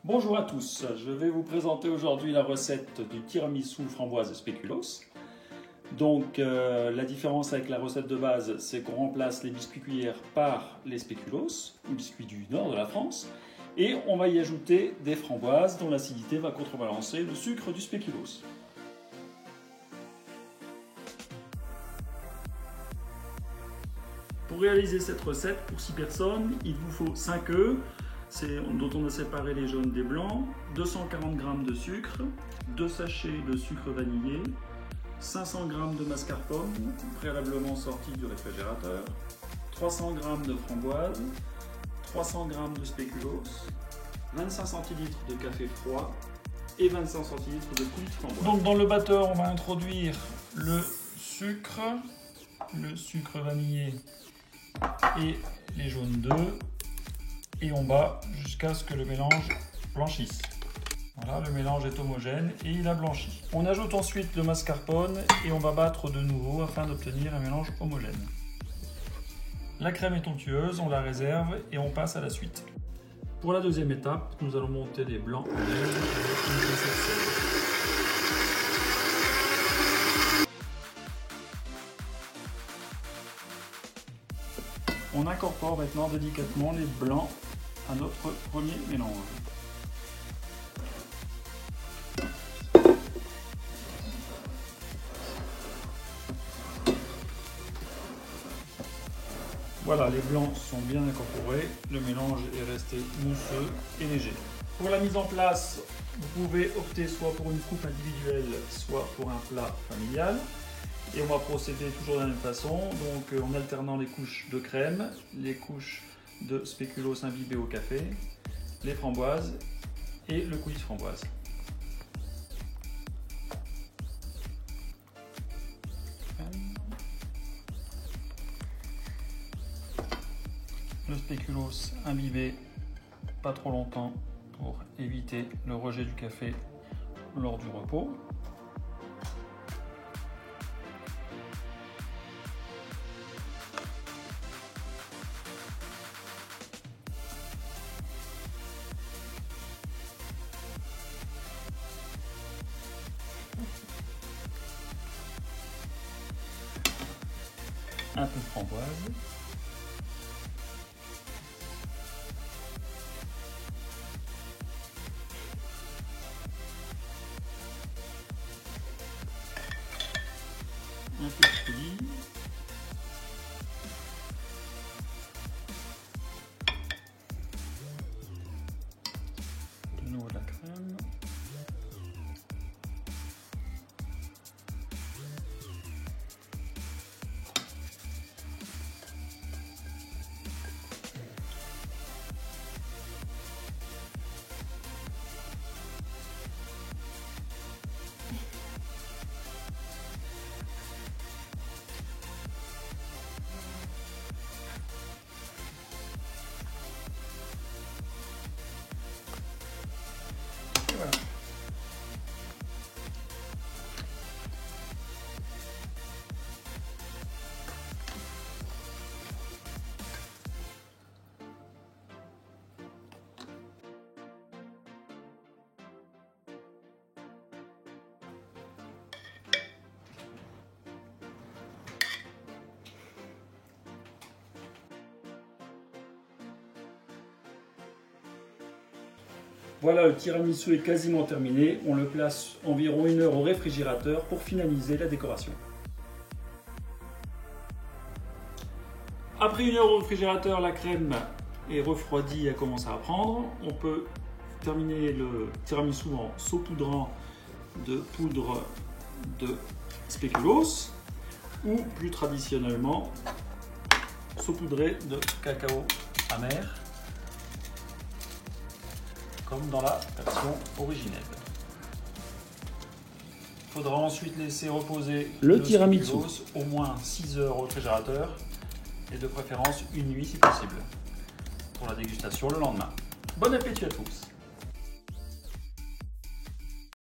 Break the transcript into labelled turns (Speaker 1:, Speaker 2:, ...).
Speaker 1: Bonjour à tous, je vais vous présenter aujourd'hui la recette du tiramisu framboise spéculoos. Donc la différence avec la recette de base, c'est qu'on remplace les biscuits cuillères par les spéculoos, les biscuits du nord de la France, et on va y ajouter des framboises dont l'acidité va contrebalancer le sucre du spéculoos. Pour réaliser cette recette, pour 6 personnes, il vous faut 5 œufs, dont on a séparé les jaunes des blancs, 240 g de sucre, 2 sachets de sucre vanillé, 500 g de mascarpone, préalablement sorti du réfrigérateur, 300 g de framboises, 300 g de spéculoos, 25 cl de café froid et 25 cl de coulis de framboise. Donc dans le batteur, on va introduire le sucre vanillé et les jaunes d'œufs, et on bat jusqu'à ce que le mélange blanchisse. Voilà, le mélange est homogène et il a blanchi. On ajoute ensuite le mascarpone et on va battre de nouveau afin d'obtenir un mélange homogène. La crème est onctueuse, on la réserve et on passe à la suite. Pour la deuxième étape, nous allons monter les blancs en neige avec une pincée de sel. On incorpore maintenant délicatement les blancs à notre premier mélange. Voilà, les blancs sont bien incorporés, le mélange est resté mousseux et léger. Pour la mise en place, vous pouvez opter soit pour une coupe individuelle, soit pour un plat familial. Et on va procéder toujours de la même façon, donc en alternant les couches de crème, les couches de spéculoos imbibés au café, les framboises et le coulis de framboise. Le spéculoos imbibé pas trop longtemps pour éviter le rejet du café lors du repos. Un peu de framboise. Un peu de coulis. De nouveau de la crème. Voilà. Voilà, le tiramisu est quasiment terminé. On le place environ 1 heure au réfrigérateur pour finaliser la décoration. Après 1 heure au réfrigérateur, la crème est refroidie et commence à prendre. On peut terminer le tiramisu en saupoudrant de poudre de spéculoos ou plus traditionnellement saupoudré de cacao amer, comme dans la version originelle. Il faudra ensuite laisser reposer le tiramisu au moins 6 heures au réfrigérateur et de préférence une nuit si possible, pour la dégustation le lendemain. Bon appétit à tous!